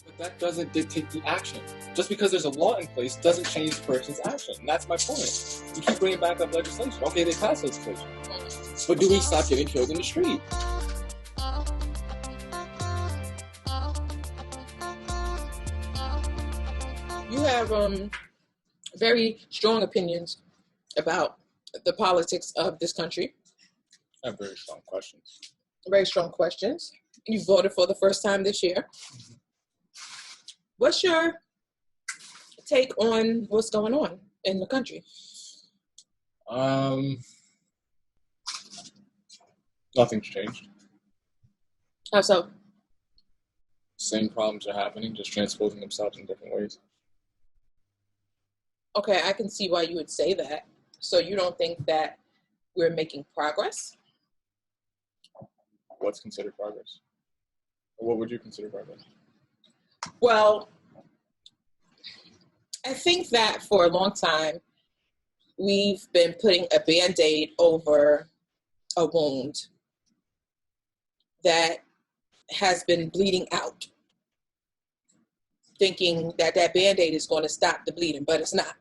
But that doesn't dictate the action. Just because there's a law in place doesn't change the person's action. And that's my point. You keep bringing back up legislation. Okay, they passed legislation. But do we stop getting killed in the street? You have very strong opinions about the politics of this country. I have very strong questions. Very strong questions. You voted for the first time this year. Mm-hmm. What's your take on what's going on in the country? Nothing's changed. How so? Same problems are happening, just transposing themselves in different ways. Okay, I can see why you would say that. So you don't think that we're making progress? What's considered progress? Or what would you consider progress? Well, I think that for a long time, we've been putting a Band-Aid over a wound that has been bleeding out, thinking that that Band-Aid is going to stop the bleeding, but it's not.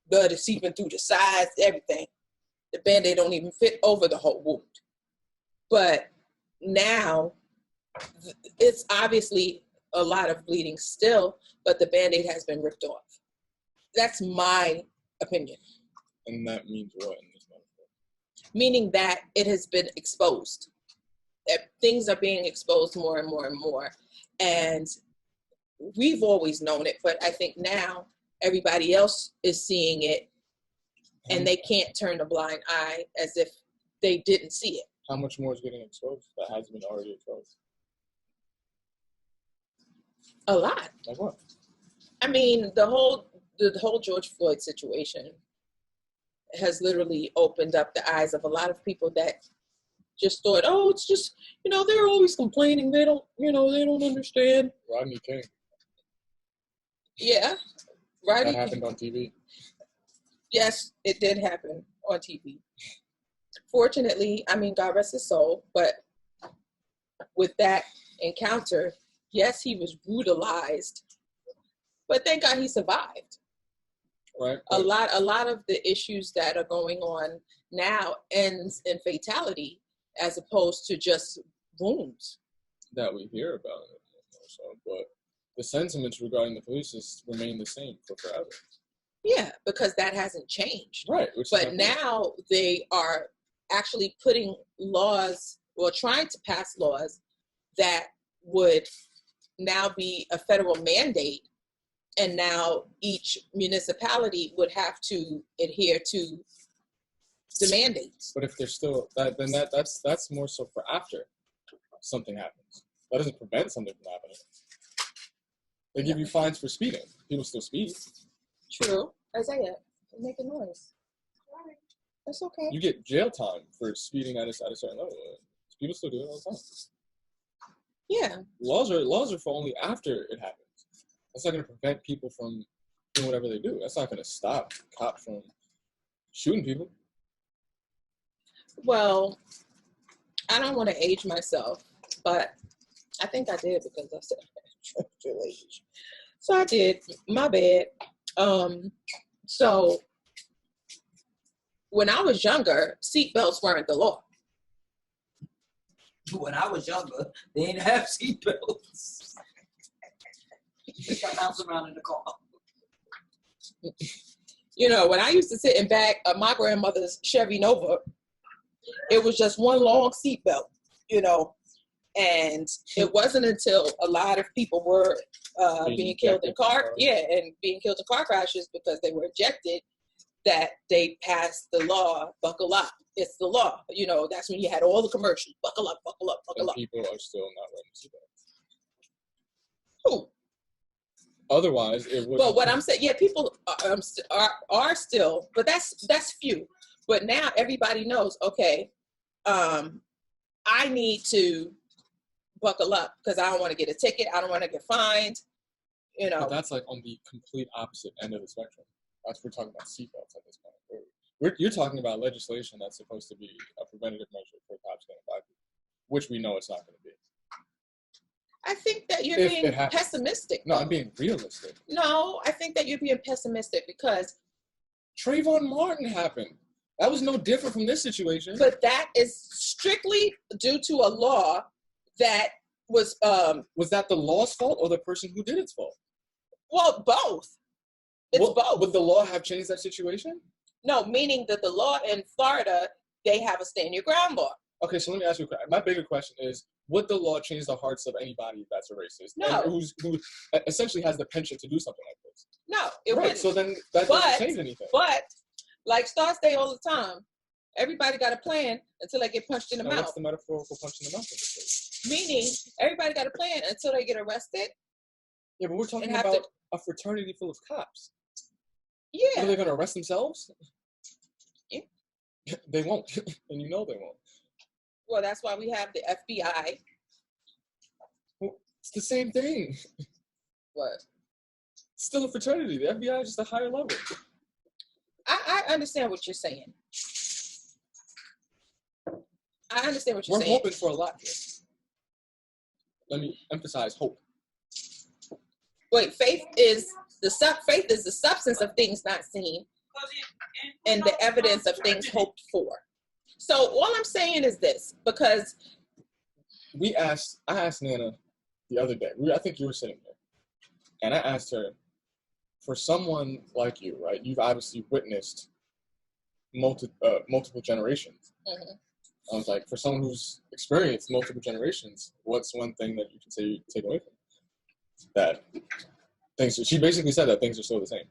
Blood is seeping through the sides, everything. The Band-Aid don't even fit over the whole wound. But now, it's obviously a lot of bleeding still, but the Band-Aid has been ripped off. That's my opinion. And that means what in this metaphor? Meaning that it has been exposed. That things are being exposed more and more and more. And we've always known it, but I think now everybody else is seeing it and they can't turn a blind eye as if they didn't see it. How much more is getting exposed that hasn't been already exposed? A lot. Like what? I mean, the whole George Floyd situation has literally opened up the eyes of a lot of people that just thought, oh, it's just, they're always complaining. They don't understand. Rodney King. Yeah. That happened on TV. Yes, it did happen on TV. Fortunately, God rest his soul, but with that encounter, yes, he was brutalized, but thank God he survived. Right. A lot of the issues that are going on now ends in fatality as opposed to just wounds. That we hear about it, but the sentiments regarding the police has remained the same for forever. Yeah, because that hasn't changed. Right. But now they are actually putting laws, or trying to pass laws that would now be a federal mandate. And now each municipality would have to adhere to the mandates. But if they're still that's more so for after something happens. That doesn't prevent something from happening. They give you fines for speeding. People still speed. True. Isaiah, you're making noise. Sorry. That's okay. You get jail time for speeding at a certain level. People still do it all the time. Yeah. Laws are for only after it happens. That's not going to prevent people from doing whatever they do. That's not going to stop cops from shooting people. Well, I don't want to age myself, but I think I did because I said age. So I did. My bad. So when I was younger, seatbelts weren't the law. When I was younger, they didn't have seatbelts. They got bounced around in the car. When I used to sit in back of my grandmother's Chevy Nova, it was just one long seatbelt, and it wasn't until a lot of people were being killed in car crashes because they were ejected that they passed the law, buckle up. It's the law. That's when you had all the commercials, buckle up, buckle up, buckle up. People are still not wearing seatbelts. Who? Otherwise, it would. But what I'm saying, people are still, but that's few. But now everybody knows, okay, I need to buckle up because I don't want to get a ticket. I don't want to get fined. But that's like on the complete opposite end of the spectrum. We're talking about seatbelts at this point. You're talking about legislation that's supposed to be a preventative measure for cops getting by people, which we know it's not going to be. I think that you're If being it happens. pessimistic. No, though. I'm being realistic. No, I think that you're being pessimistic because. Trayvon Martin happened. That was no different from this situation. But that is strictly due to a law that was. Was that the law's fault or the person who did its fault? Well, both. It's both. Would the law have changed that situation? No, meaning that the law in Florida, they have a stand your ground law. Okay, so let me ask you a question. My bigger question is, would the law change the hearts of anybody that's a racist? No. And who essentially has the penchant to do something like this? No, it right, wouldn't. so then that doesn't change anything. But, like Star say all the time, everybody got a plan until they get punched in the mouth. What's the metaphorical punch in the mouth in this case? Meaning, everybody got a plan until they get arrested. Yeah, but we're talking about a fraternity full of cops. Yeah. Are they going to arrest themselves? Yeah. They won't, and you know they won't. Well, that's why we have the FBI. Well, it's the same thing. What? It's still a fraternity. The FBI is just a higher level. I understand what you're saying. I understand what you're saying. We're hoping for a lot here. Let me emphasize hope. Wait, faith is the substance of things not seen and the evidence of things hoped for. So all I'm saying is this, because I asked Nana the other day. I think you were sitting there, and I asked her, for someone like you, right? You've obviously witnessed multiple generations. Mm-hmm. I was like, for someone who's experienced multiple generations, what's one thing that you can say you take away from it? That things. She basically said that things are still the same.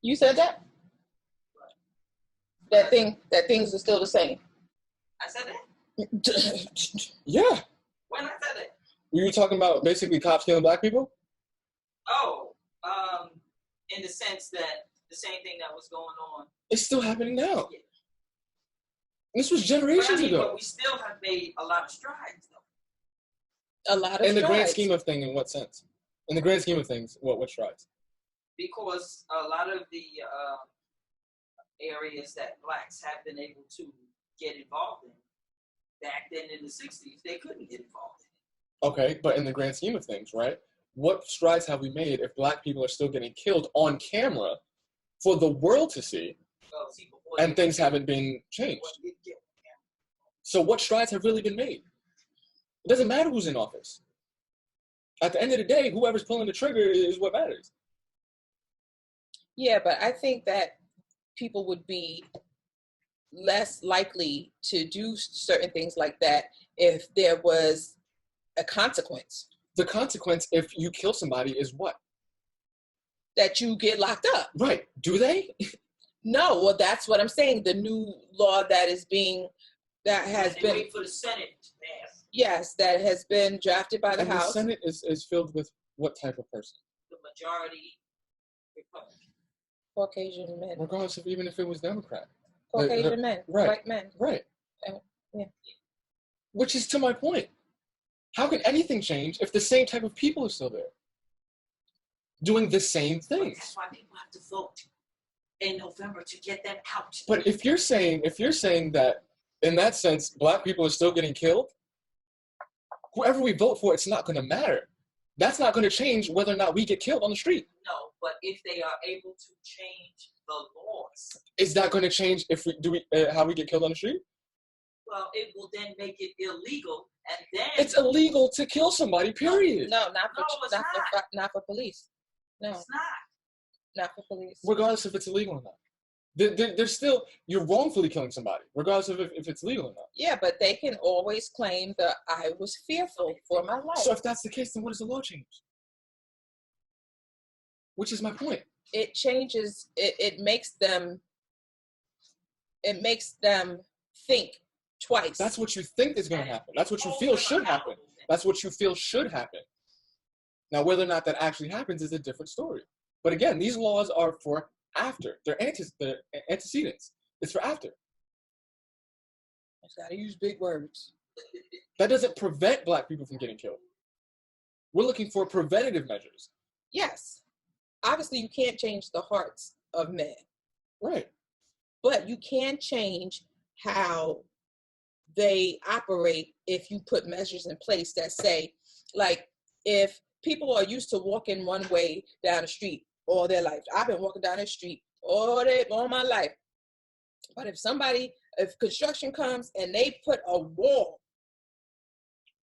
You said that? That things are still the same. I said that? Yeah. When I said it? Were you talking about basically cops killing black people? Oh, in the sense that the same thing that was going on. It's still happening now. Yeah. This was generations ago. But we still have made a lot of strides, though. A lot of strides. In the grand scheme of things, in what sense? In the grand scheme of things, what strides? Because a lot of the areas that blacks have been able to get involved in, back then in the 60s, they couldn't get involved in. Okay, but in the grand scheme of things, right? What strides have we made if black people are still getting killed on camera for the world to see, and things haven't been changed? So what strides have really been made? It doesn't matter who's in office. At the end of the day, whoever's pulling the trigger is what matters. Yeah, but I think that people would be less likely to do certain things like that if there was a consequence. The consequence if you kill somebody is what? That you get locked up. Right. Do they? No, well, that's what I'm saying. The new law that has been wait for the Senate to pass. Yes, that has been drafted by the House. The Senate is filled with what type of person? The majority Republican. Caucasian men. Regardless of even if it was Democrat. Caucasian men. Right. White men. Right. Yeah. Which is to my point. How can anything change if the same type of people are still there? Doing the same things. That's why people have to vote in November to get them out. But if you're saying that in that sense, black people are still getting killed, whoever we vote for, it's not going to matter. That's not going to change whether or not we get killed on the street. No, but if they are able to change the laws, is that going to change if how we get killed on the street? Well, it will then make it illegal, and then it's illegal to kill somebody. Period. No, not for police. No, it's not for police. Regardless if it's illegal or not, there's still you're wrongfully killing somebody, regardless of if it's legal or not. Yeah, but they can always claim that I was fearful for my life. So if that's the case, then what does the law change? Which is my point. It changes. It makes them think twice. That's what you think is going to happen. That's what you feel should happen. That's what you feel should happen. Now, whether or not that actually happens is a different story. But again, these laws are for after. They're antecedents. It's for after. I just got to use big words. That doesn't prevent black people from getting killed. We're looking for preventative measures. Yes. Obviously, you can't change the hearts of men. Right. But you can change how they operate if you put measures in place that say, Like, if people are used to walking one way down the street all their life, I've been walking down the street all my life. But if construction comes and they put a wall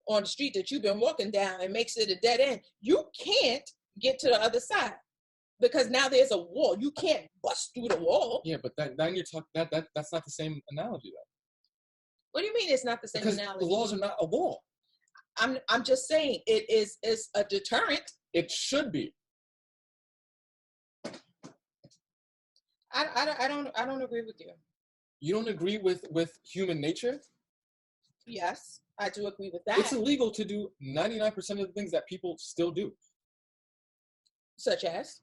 on the street that you've been walking down and makes it a dead end, you can't get to the other side because now there's a wall. You can't bust through the wall. Yeah, but then you're talking that's not the same analogy though. What do you mean it's not the same because analogy? The laws are not a wall. I'm just saying it's a deterrent. It should be. I don't agree with you. You don't agree with human nature? Yes, I do agree with that. It's illegal to do 99% of the things that people still do. Such as?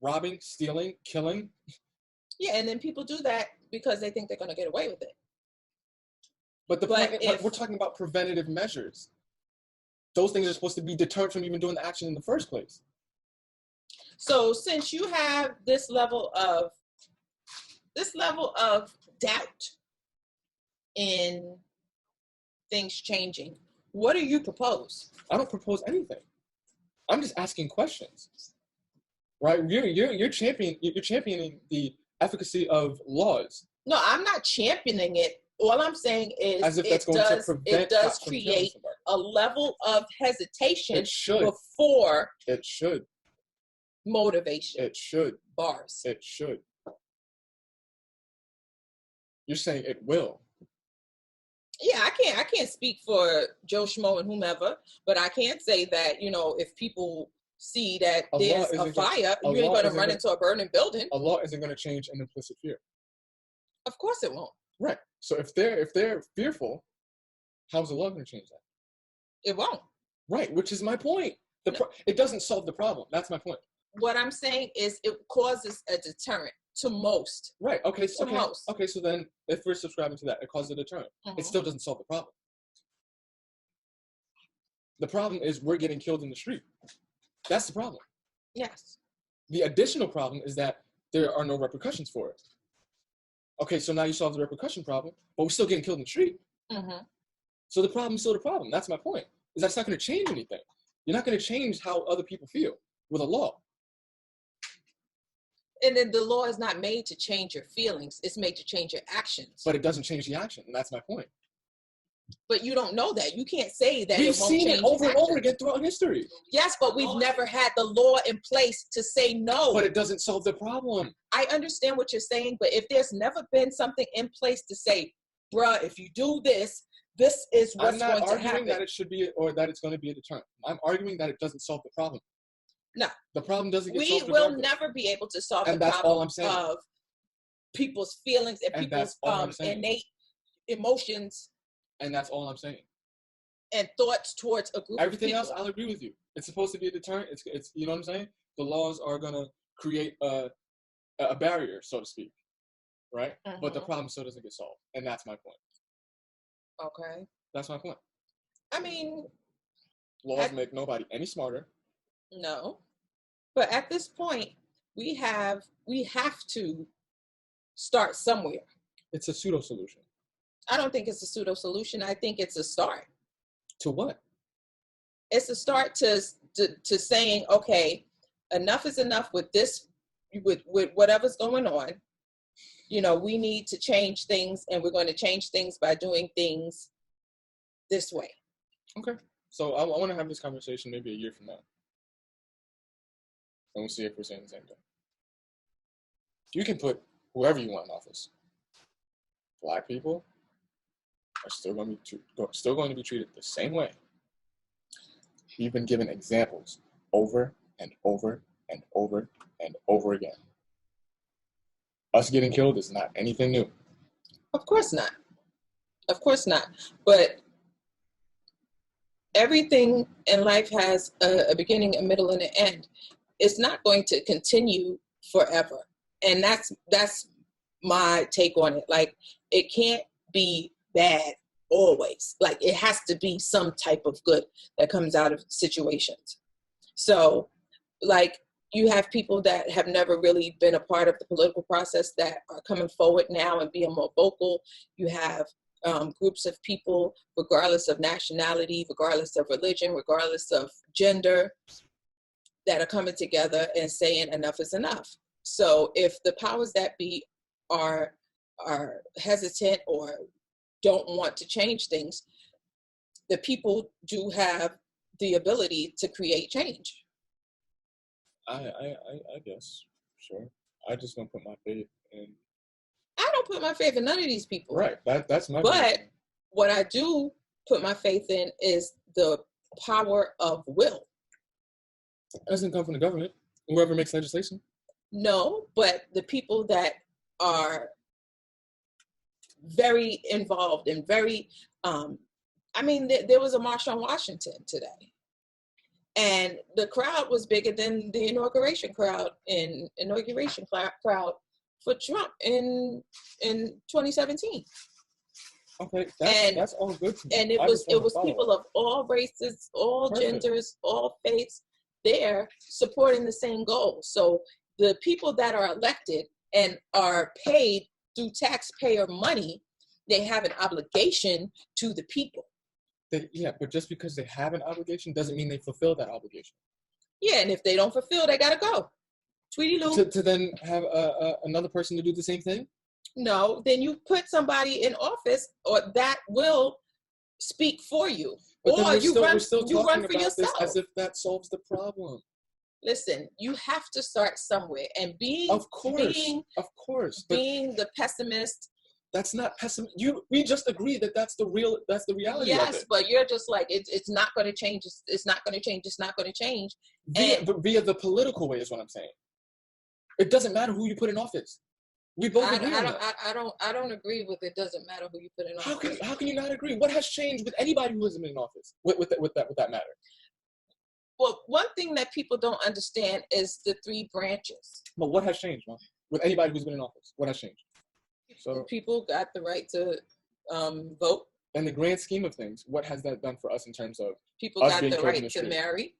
Robbing, stealing, killing. Yeah, and then people do that because they think they're going to get away with it. But we're talking about preventative measures. Those things are supposed to be deterrent from even doing the action in the first place. So since you have this level of doubt in things changing, what do you propose? I don't propose anything. I'm just asking questions. Right? You're championing the efficacy of laws. No, I'm not championing it. All I'm saying is as if that's it does create a level of hesitation before it should motivation. It should. Bars. It should. You're saying it will. Yeah, I can't speak for Joe Schmo and whomever, but I can say that, if people see that there's a fire, you ain't going to run into a burning building. A law isn't going to change an implicit fear. Of course it won't. Right. So if they're fearful, how's the law going to change that? It won't. Right, which is my point. It doesn't solve the problem. That's my point. What I'm saying is it causes a deterrent to most. Right. Okay. Most. Okay. So then, if we're subscribing to that, it causes a deterrent. Mm-hmm. It still doesn't solve the problem. The problem is we're getting killed in the street. That's the problem. Yes. The additional problem is that there are no repercussions for it. Okay, so now you solve the repercussion problem, but we're still getting killed in the street. Mm-hmm. So the problem is still the problem. That's my point. Is that's not going to change anything. You're not going to change how other people feel with a law. And then the law is not made to change your feelings. It's made to change your actions. But it doesn't change the action, and that's my point. But you don't know that. You can't say that We've it won't change. We've seen it over and over again throughout history. Yes, but we've never had the law in place to say no. But it doesn't solve the problem. I understand what you're saying, but if there's never been something in place to say, bruh, if you do this, this is what's going to happen. I'm not arguing that it should be or that it's going to be a deterrent. I'm arguing that it doesn't solve the problem. No. The problem doesn't get solved. We will never be able to solve the problem of people's feelings and people's innate emotions. And that's all I'm saying. And thoughts towards a group Everything of people. else, I'll agree with you. It's supposed to be a deterrent. It's you know what I'm saying? The laws are going to create a barrier, so to speak. Right? Mm-hmm. But the problem still doesn't get solved. And that's my point. Okay. That's my point. I mean... Laws make nobody any smarter. No. But at this point, we have to start somewhere. It's a pseudo solution. I don't think it's a pseudo solution. I think it's a start. To what? It's a start to saying, okay, enough is enough with this, with whatever's going on. We need to change things, and we're going to change things by doing things this way. Okay. So I want to have this conversation maybe a year from now. And we'll see if we're saying the same thing. You can put whoever you want in office. Black people are still going to be treated the same way. We've been given examples over and over and over and over again. Us getting killed is not anything new. Of course not. Of course not. But everything in life has a beginning, a middle, and an end. It's not going to continue forever. And that's my take on it. Like, it can't be bad always. Like, it has to be some type of good that comes out of situations. So, like, you have people that have never really been a part of the political process that are coming forward now and being more vocal. You have groups of people, regardless of nationality, regardless of religion, regardless of gender, that are coming together and saying enough is enough. So if the powers that be are hesitant or don't want to change things, the people do have the ability to create change. I guess, sure. I just don't put my faith in. I don't put my faith in none of these people. Right. That's my. But reason. what I do put my faith in is the power of will. It doesn't come from the government. Whoever makes legislation. No, but the people that are very involved and very, there was a march on Washington today. And the crowd was bigger than the inauguration crowd for Trump in 2017. Okay, that's all good. And it was people of all races, all genders, all faiths there supporting the same goal. So the people that are elected and are paid through taxpayer money, they have an obligation to the people. But just because they have an obligation doesn't mean they fulfill that obligation. Yeah, and if they don't fulfill, they gotta go. Tweety Lou. To then have another person to do the same thing? No, then you put somebody in office or that will speak for you. But or we're still you run talking for about yourself. this as if that solves the problem. Listen, you have to start somewhere, and being being the pessimist. That's not pessimism. We just agreed that that's the reality. Yes, of it. But you're just like it's not going to change. It's not going to change. It's not going to change. Via the political way is what I'm saying. It doesn't matter who you put in office. We both agree on that. I don't agree with it. Doesn't matter who you put in office. How can you not agree? What has changed with anybody who hasn't been in office with that matter? Well, one thing that people don't understand is the three branches. But what has changed, Mom? With anybody who's been in office, what has changed? So people got the right to vote. In the grand scheme of things, what has that done for us in terms of people got the right to marry?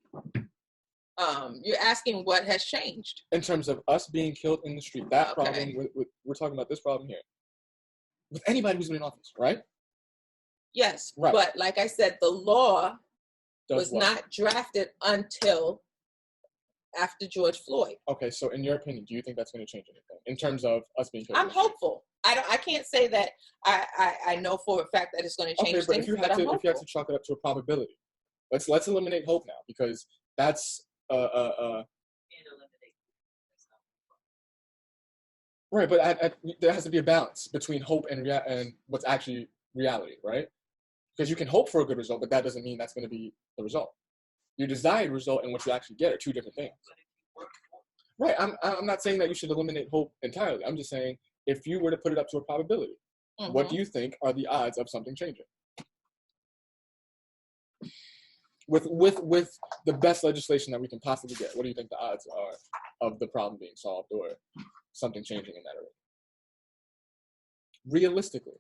You're asking what has changed in terms of us being killed in the street. That problem. We're talking about this problem here with anybody who's been in office, right? Yes, right. But like I said, the law was not drafted until after George Floyd. Okay, so in your opinion, do you think that's going to change anything in terms of us being killed? I'm hopeful. I can't say that I know for a fact that it's going to change things. If you had to chalk it up to a probability, let's eliminate hope now, because that's right. But there has to be a balance between hope and what's actually reality, right? Because you can hope for a good result, but that doesn't mean that's going to be the result. Your desired result and what you actually get are two different things. Right. I'm not saying that you should eliminate hope entirely. I'm just saying if you were to put it up to a probability, what do you think are the odds of something changing? With the best legislation that we can possibly get, what do you think the odds are of the problem being solved or something changing in that area? Realistically.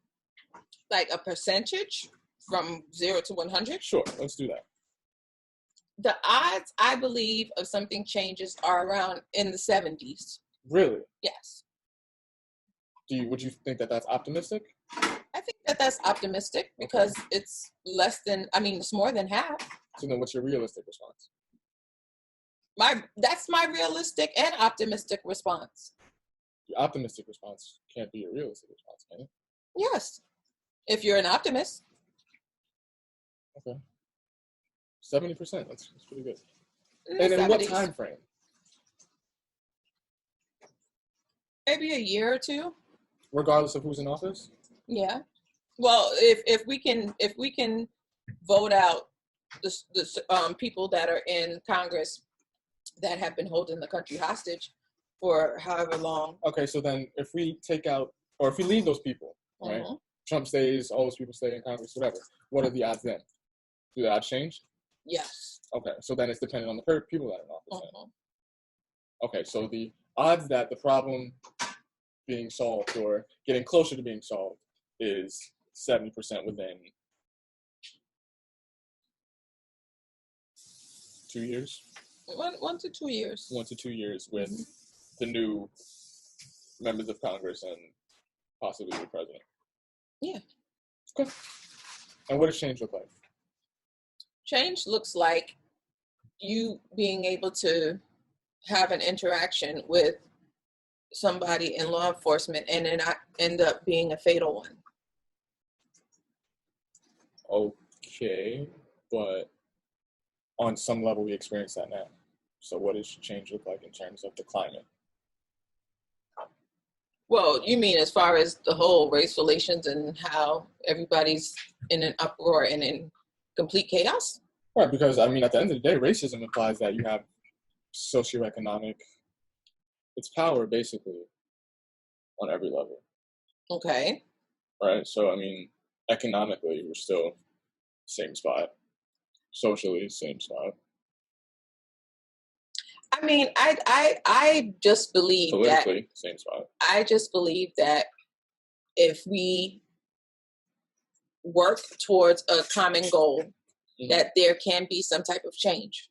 Like a percentage from 0 to 100? Sure, let's do that. The odds, I believe, of something changes are around in the 70s. Really? Yes. Would you think that that's optimistic? I think that that's optimistic because it's it's more than half. So then what's your realistic response? That's my realistic and optimistic response. Your optimistic response can't be a realistic response, can it? Yes. If you're an optimist. Okay. 70%. That's pretty good. And in what time frame? Maybe a year or two. Regardless of who's in office? Yeah. Well, if we can vote out the people that are in Congress that have been holding the country hostage for however long. Okay, so then if we take out, or if we leave those people, right? Trump stays, all those people stay in Congress, whatever. What are the odds then? Do the odds change? Yes. Okay, so then it's dependent on the people that are in office. Okay, so the odds that the problem being solved or getting closer to being solved is 70% within 2 years? 1 to 2 years. 1 to 2 years with the new members of Congress and possibly the president. Yeah. Okay. And what does change look like? Change looks like you being able to have an interaction with somebody in law enforcement and then not end up being a fatal one. Okay, but on some level we experience that now. So what does change look like in terms of the climate? Well, you mean as far as the whole race relations and how everybody's in an uproar and in complete chaos? Right, because I mean, at the end of the day, racism implies that you have socioeconomic, it's power basically on every level. Okay. Right, so I mean, economically, we're still same spot. Socially, same spot. I mean, I just believe Politically, that, same spot. I just believe that if we work towards a common goal, that there can be some type of change.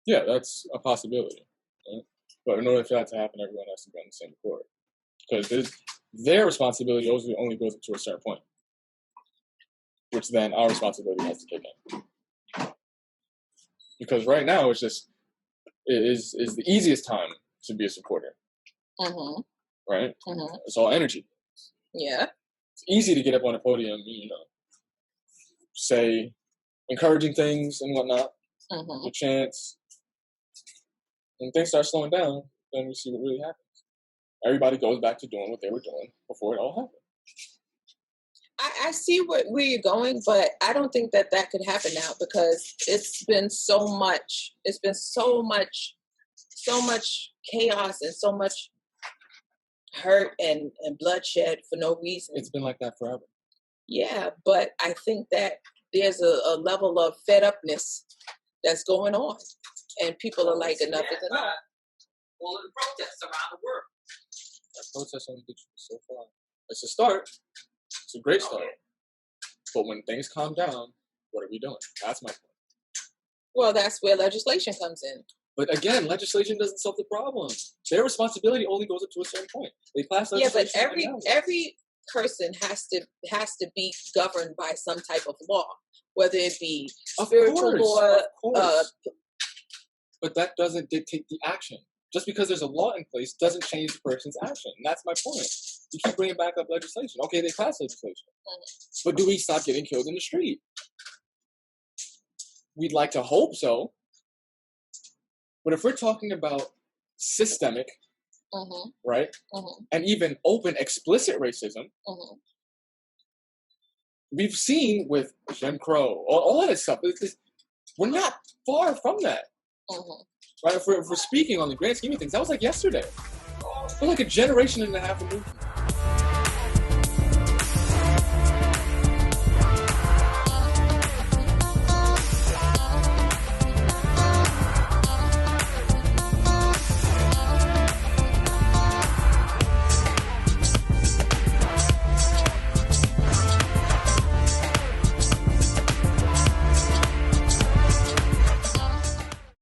Yeah, that's a possibility. Right? But in order for that to happen, everyone has to be on the same accord. Because their responsibility only goes up to a certain point, which then our responsibility has to kick in. Because right now it is the easiest time to be a supporter. Mm-hmm. Right? Mm-hmm. It's all energy. Yeah. It's easy to get up on a podium, say encouraging things and whatnot, the chants. When things start slowing down, then we see what really happens. Everybody goes back to doing what they were doing before it all happened. I see where you're going, but I don't think that could happen now because it's been so much chaos and so much hurt and bloodshed for no reason. It's been like that forever. Yeah, but I think that there's a level of fed upness that's going on, and people are like, enough is enough. All of the protests around the world. That protest only gets you so far. It's a start. It's a great start. But when things calm down, what are we doing? That's my point. Well, that's where legislation comes in. But again, legislation doesn't solve the problem. Their responsibility only goes up to a certain point. They pass legislation. Yeah, but every person has to be governed by some type of law, whether it be spiritual law. But that doesn't dictate the action. Just because there's a law in place doesn't change the person's action. And that's my point. You keep bringing back up legislation. Okay, they pass legislation. But do we stop getting killed in the street? We'd like to hope so. But if we're talking about systemic, right, and even open, explicit racism, we've seen with Jim Crow, all of this stuff, we're not far from that. Right? If we're speaking on the grand scheme of things, that was like yesterday. We're like a generation and a half removed from that.